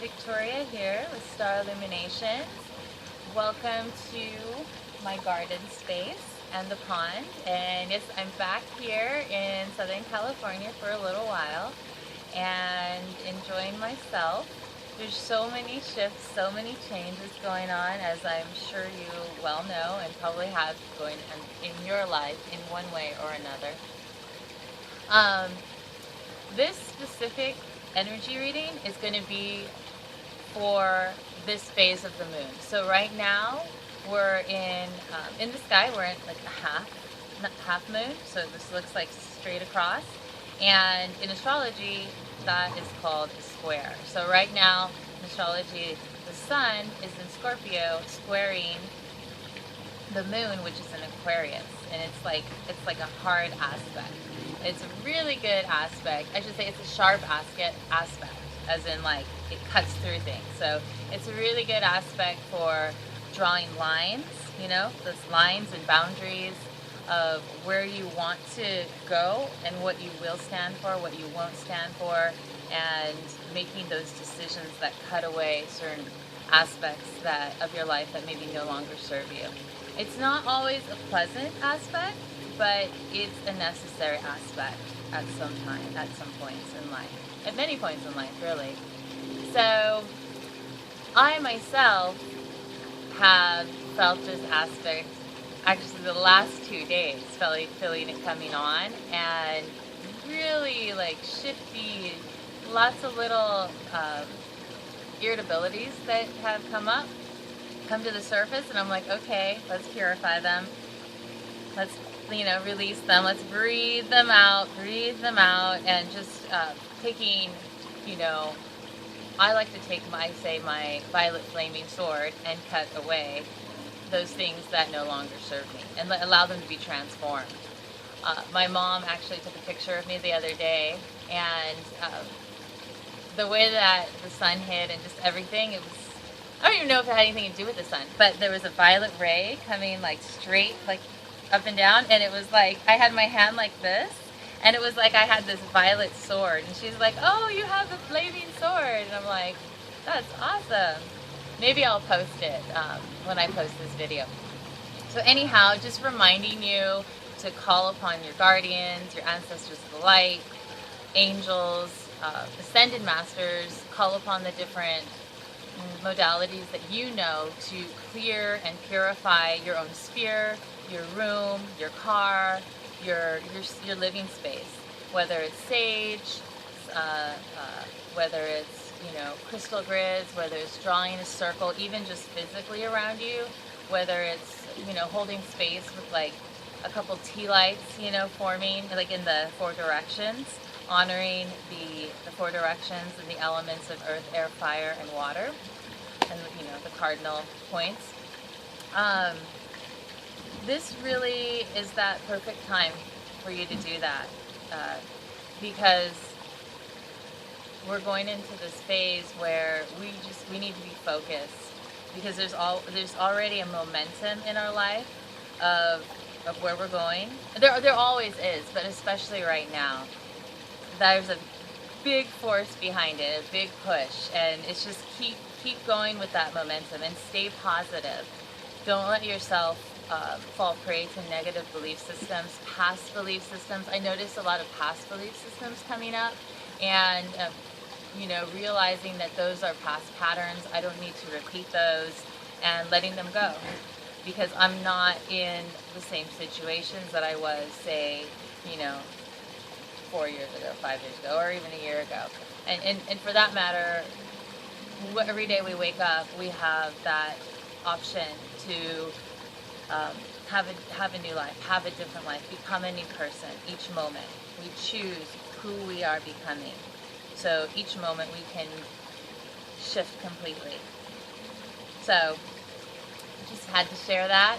Victoria here with Star Illuminations. Welcome to my garden space and the pond. And yes, I'm back here in Southern California for a little while and enjoying myself. There's so many shifts, so many changes going on, as I'm sure you well know and probably have going on in your life in one way or another. This specific energy reading is going to be for this phase of the moon. So right now we're in the sky. We're in like a half moon. So this looks like straight across. And in astrology, that is called a square. So right now in astrology, the sun is in Scorpio, squaring the moon, which is in Aquarius, and it's like a hard aspect. It's a really good aspect. I should say it's a sharp aspect, as in like it cuts through things. So it's a really good aspect for drawing lines, you know, those lines and boundaries of where you want to go and what you will stand for, what you won't stand for, and making those decisions that cut away certain aspects of your life that maybe no longer serve you. It's not always a pleasant aspect, but it's a necessary aspect at some points in life, at many points in life, really. So I myself have felt this aspect actually the last 2 days, feeling it coming on, and really like shifty, lots of little irritabilities that have come to the surface, and I'm like, okay, let's purify them. Let's, release them. Let's breathe them out, and just taking, I like to take my violet flaming sword and cut away those things that no longer serve me and allow them to be transformed. My mom actually took a picture of me the other day, and the way that the sun hit and just everything, I don't even know if it had anything to do with the sun, but there was a violet ray coming like straight, like up and down, and it was like I had my hand like this, and it was like I had this violet sword, and she's like, oh, you have the flaming sword, and I'm like, that's awesome. Maybe I'll post it when I post this video. So anyhow, just reminding you to call upon your guardians, your ancestors of the light, angels, ascended masters, call upon the different modalities that you know to clear and purify your own sphere, your room, your car, your living space, whether it's sage, whether it's crystal grids, whether it's drawing a circle, even just physically around you, whether it's holding space with like a couple tea lights forming like in the 4 directions, honoring the 4 directions and the elements of earth, air, fire, and water, and the cardinal points. This really is that perfect time for you to do that, because we're going into this phase where we need to be focused, because there's already a momentum in our life of where we're going. There always is, but especially right now, there's a big force behind it, a big push, and it's just keep going with that momentum and stay positive. Don't let yourself fall prey to negative belief systems, past belief systems. I noticed a lot of past belief systems coming up, and realizing that those are past patterns. I don't need to repeat those, and letting them go, because I'm not in the same situations that I was, say, 4 years ago, 5 years ago, or even a year ago. And for that matter, every day we wake up, we have that option to have a new life, have a different life, become a new person. Each moment we choose who we are becoming. So each moment we can shift completely. So just had to share that.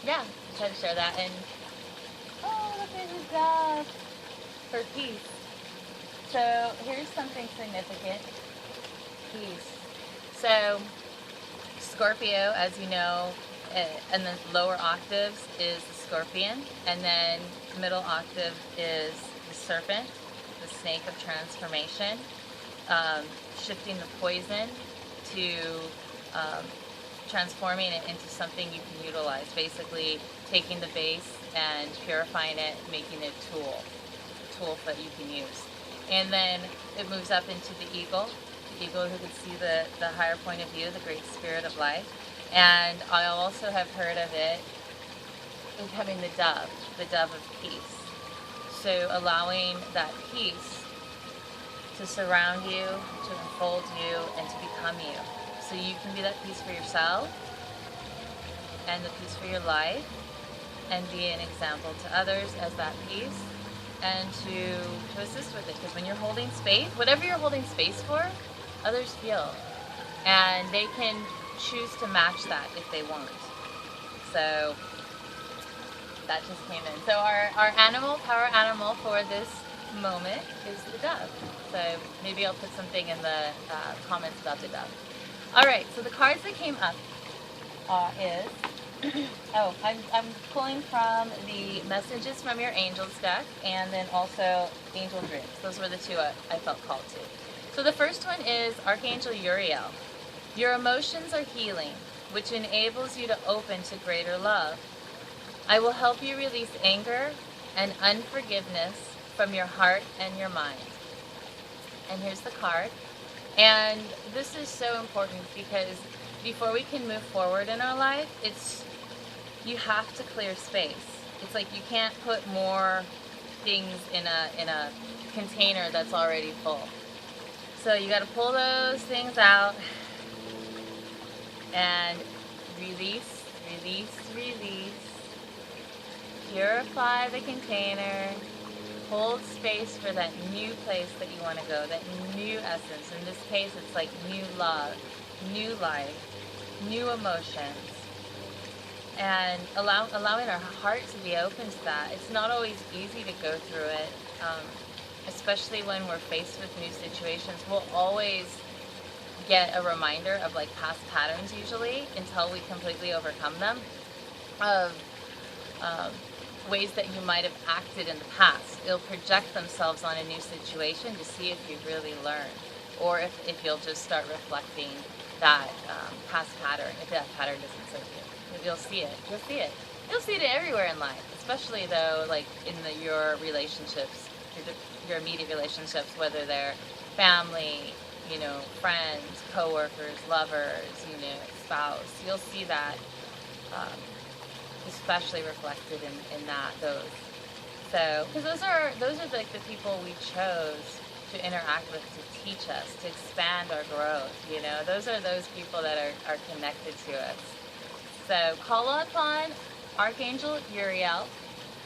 Yeah, just had to share that. And oh, look at his dog for peace. So here's something significant. Peace. So Scorpio, as you know, in the lower octaves is the scorpion, and then middle octave is the serpent, the snake of transformation. shifting the poison to transforming it into something you can utilize. Basically, taking the base and purifying it, making it a tool that you can use. And then it moves up into the eagle who can see the higher point of view, the great spirit of life. And I also have heard of it becoming the dove of peace. So allowing that peace to surround you, to unfold you, and to become you. So you can be that peace for yourself and the peace for your life, and be an example to others as that peace, and to assist with it. Because when you're holding space, whatever you're holding space for, others feel, and they can choose to match that if they want. So that just came in. So our power animal for this moment is the dove. So maybe I'll put something in the comments about the dove. All right, so the cards that came up is I'm pulling from the Messages from Your Angels deck, and then also Angel Dreams. Those were the two I felt called to. So the first one is Archangel Uriel. Your emotions are healing, which enables you to open to greater love. I will help you release anger and unforgiveness from your heart and your mind. And here's the card. And this is so important because before we can move forward in our life, you have to clear space. It's like you can't put more things in a container that's already full. So you got to pull those things out and release, release, release. Purify the container. Hold space for that new place that you want to go, that new essence. In this case, it's like new love, new life, new emotions. And allowing our heart to be open to that. It's not always easy to go through it, especially when we're faced with new situations. We'll always get a reminder of like past patterns usually until we completely overcome them, of ways that you might have acted in the past. It'll project themselves on a new situation to see if you've really learned, or if you'll just start reflecting that past pattern, if that pattern doesn't serve you. You'll see it. You'll see it. You'll see it everywhere in life, especially though, like in your relationships, your immediate relationships, whether they're family, friends, coworkers, lovers, spouse. You'll see that especially reflected in those. So, because those are like the people we chose to interact with, to teach us, to expand our growth. Those are those people that are connected to us. So call upon Archangel Uriel.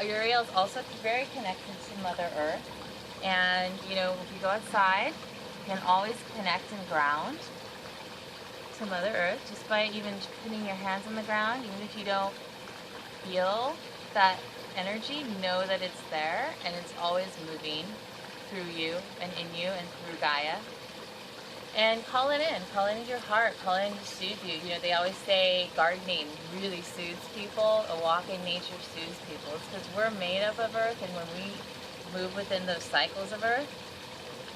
Uriel is also very connected to Mother Earth. And, if you go outside, you can always connect and ground to Mother Earth just by even putting your hands on the ground. Even if you don't feel that energy, know that it's there and it's always moving through you and in you and through Gaia. And call it into your heart, call it in to soothe you. They always say gardening really soothes people, a walk in nature soothes people. It's because we're made up of earth, and when we move within those cycles of earth,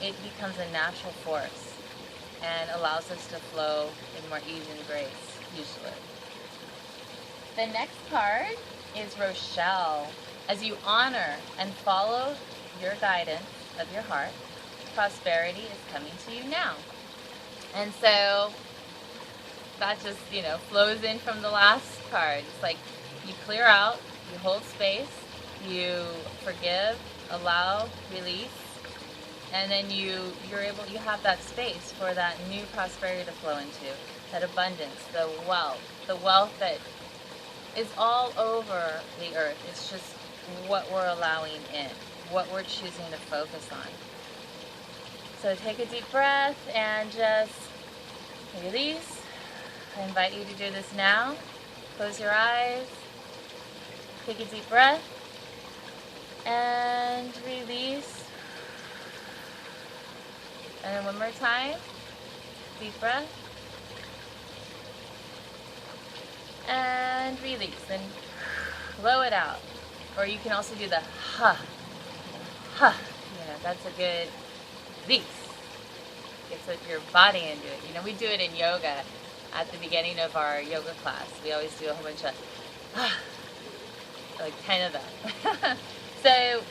it becomes a natural force and allows us to flow in more ease and grace, usually. The next card is Rochelle. As you honor and follow your guidance of your heart, prosperity is coming to you now. And so that just, flows in from the last card. It's like you clear out, you hold space, you forgive, allow, release, and then you have that space for that new prosperity to flow into, that abundance, the wealth that is all over the earth. It's just what we're allowing in, what we're choosing to focus on. So take a deep breath and just release. I invite you to do this now. Close your eyes. Take a deep breath and release. And then one more time. Deep breath. And release. And blow it out. Or you can also do the ha. Ha. That's a good release. gets your body into it. You know, we do it in yoga at the beginning of our yoga class. We always do a whole bunch of, like 10 of them. So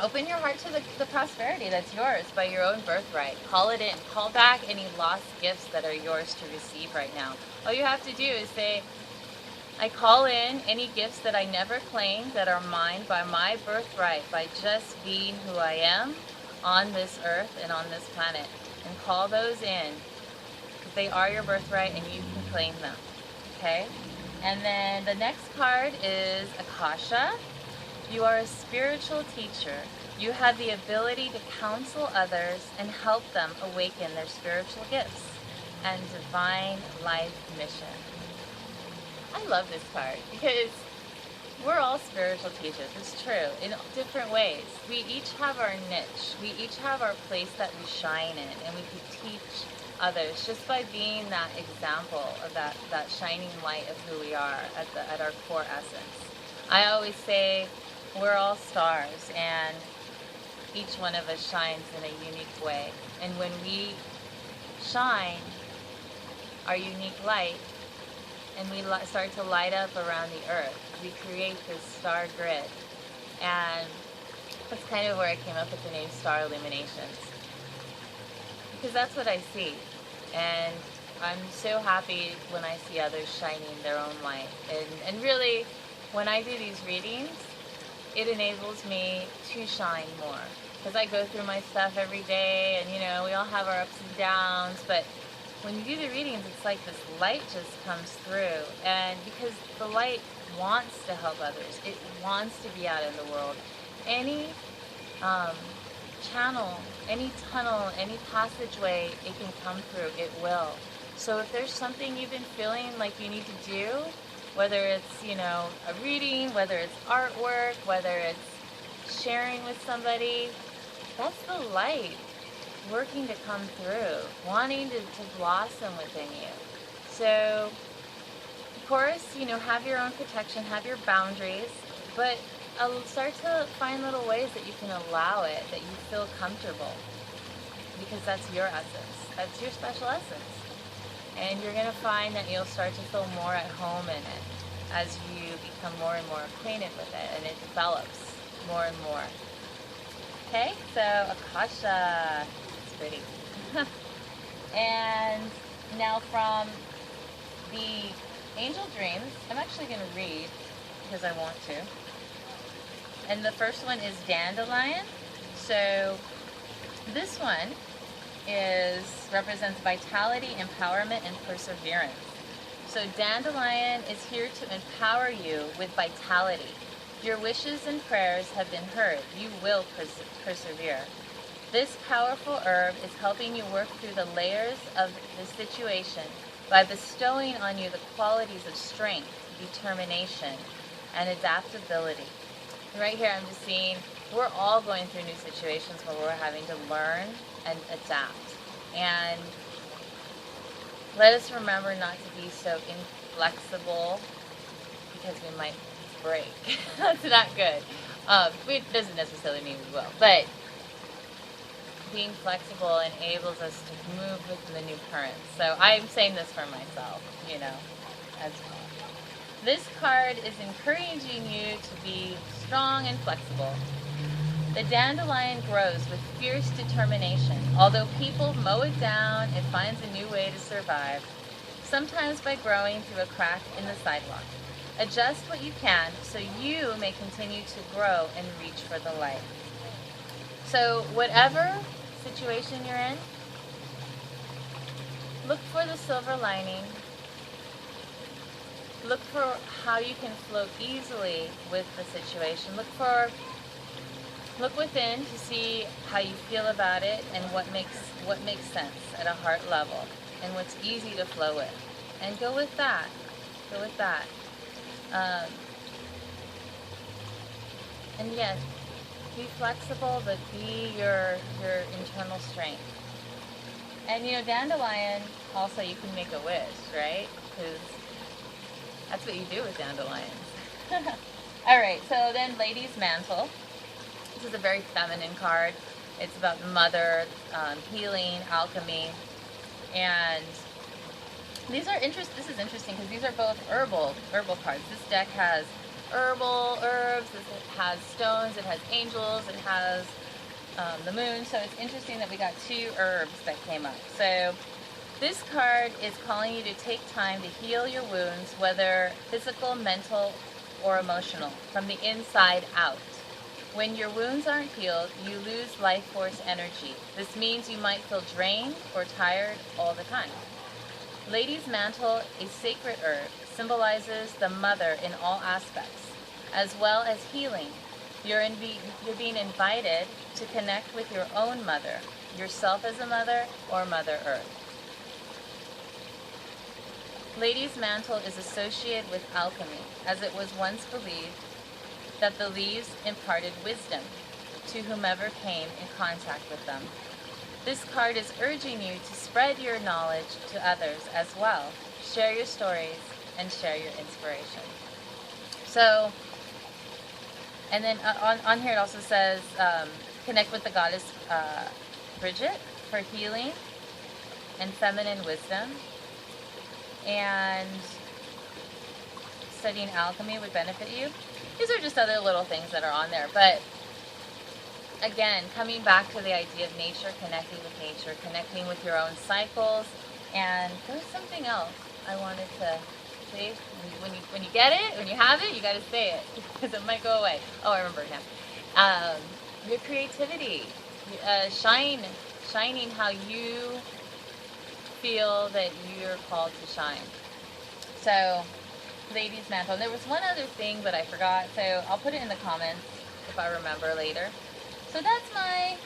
open your heart to the prosperity that's yours by your own birthright. Call it in. Call back any lost gifts that are yours to receive right now. All you have to do is say, I call in any gifts that I never claimed that are mine by my birthright, by just being who I am on this earth and on this planet. And call those in. They are your birthright and you can claim them. Okay? And then the next card is Akasha. You are a spiritual teacher. You have the ability to counsel others and help them awaken their spiritual gifts and divine life mission. I love this card because we're all spiritual teachers. It's true, in different ways. We each have our niche. We each have our place that we shine in, and we can teach others just by being that example of that shining light of who we are at our core essence. I always say we're all stars, and each one of us shines in a unique way. And when we shine our unique light, and we start to light up around the earth, we create this star grid. And that's kind of where I came up with the name Star Illuminations, because that's what I see. And I'm so happy when I see others shining their own light. And really, when I do these readings, it enables me to shine more, because I go through my stuff every day, and you know, we all have our ups and downs, but when you do the readings, it's like this light just comes through. And because the light wants to help others, it wants to be out in the world. Any channel, any tunnel, any passageway it can come through, it will. So if there's something you've been feeling like you need to do, whether it's, you know, a reading, whether it's artwork, whether it's sharing with somebody, that's the light working to come through, wanting to blossom within you. So, of course, you know, have your own protection, have your boundaries, but start to find little ways that you can allow it, that you feel comfortable, because that's your essence. That's your special essence. And you're going to find that you'll start to feel more at home in it as you become more and more acquainted with it, and it develops more and more. Okay, so Akasha. Pretty. And now from the angel dreams, I'm actually going to read because I want to. And the first one is dandelion. So this one represents vitality, empowerment, and perseverance. So dandelion is here to empower you with vitality. Your wishes and prayers have been heard. You will persevere. This powerful herb is helping you work through the layers of the situation by bestowing on you the qualities of strength, determination, and adaptability. Right here I'm just seeing we're all going through new situations where we're having to learn and adapt. And let us remember not to be so inflexible, because we might break. That's not good. It doesn't necessarily mean we will, but being flexible enables us to move with the new currents. So I'm saying this for myself, you know, as well. This card is encouraging you to be strong and flexible. The dandelion grows with fierce determination. Although people mow it down, it finds a new way to survive, sometimes by growing through a crack in the sidewalk. Adjust what you can so you may continue to grow and reach for the light. So whatever situation you're in, look for the silver lining. Look for how you can flow easily with the situation. Look within to see how you feel about it and what makes sense at a heart level and what's easy to flow with. And go with that. Go with that. And yes, be flexible, but be your internal strength. And you know, dandelion, also you can make a wish, right? Because that's what you do with dandelions. Alright, so then Lady's Mantle. This is a very feminine card. It's about the mother, healing, alchemy, and these are this is interesting because these are both herbal cards. This deck has herbal herbs, it has stones, it has angels, it has the moon. So it's interesting that we got 2 herbs that came up. So this card is calling you to take time to heal your wounds, whether physical, mental, or emotional, from the inside out. When your wounds aren't healed, you lose life force energy. This means you might feel drained or tired all the time. Lady's Mantle, a sacred herb, symbolizes the mother in all aspects, as well as healing. You're being invited to connect with your own mother, yourself as a mother, or Mother Earth. Lady's Mantle is associated with alchemy, as it was once believed that the leaves imparted wisdom to whomever came in contact with them. This card is urging you to spread your knowledge to others as well. Share your stories and share your inspiration. So, and then on here it also says, connect with the goddess Bridget for healing and feminine wisdom. And studying alchemy would benefit you. These are just other little things that are on there. But again, coming back to the idea of nature, connecting with nature, connecting with your own cycles. And there's something else I wanted to say. When you get it, when you have it, you got to say it because it might go away. Oh, I remember it now. Your creativity, shining how you feel that you're called to shine. So, Lady's Mantle. And there was one other thing, but I forgot. So I'll put it in the comments if I remember later. So that's my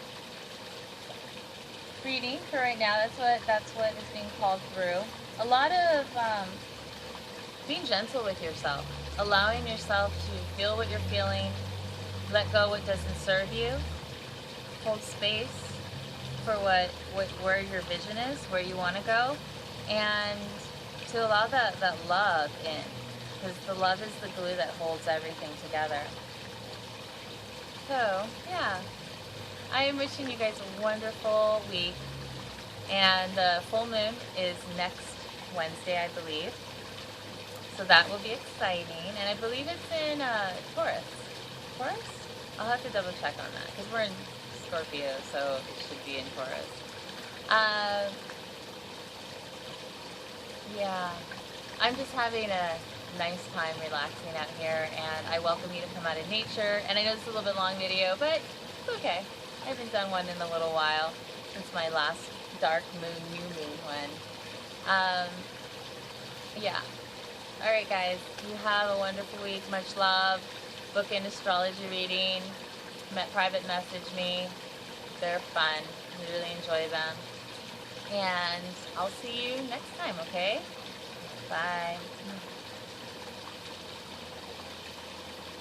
reading for right now. That's what is being called through. A lot of being gentle with yourself, allowing yourself to feel what you're feeling, let go what doesn't serve you, hold space for where your vision is, where you want to go, and to allow that love in, because the love is the glue that holds everything together. So, yeah, I am wishing you guys a wonderful week, and the full moon is next Wednesday, I believe, so that will be exciting, and I believe it's in Taurus? I'll have to double check on that, because we're in Scorpio, so it should be in Taurus. Yeah, I'm just having a nice time relaxing out here, and I welcome you to come out in nature. And I know this is a little bit long video, but it's okay. I haven't done one in a little while since my last dark moon, new moon one. Yeah. All right, guys. You have a wonderful week. Much love. Book an astrology reading. Private message me. They're fun. I really enjoy them. And I'll see you next time, okay? Bye.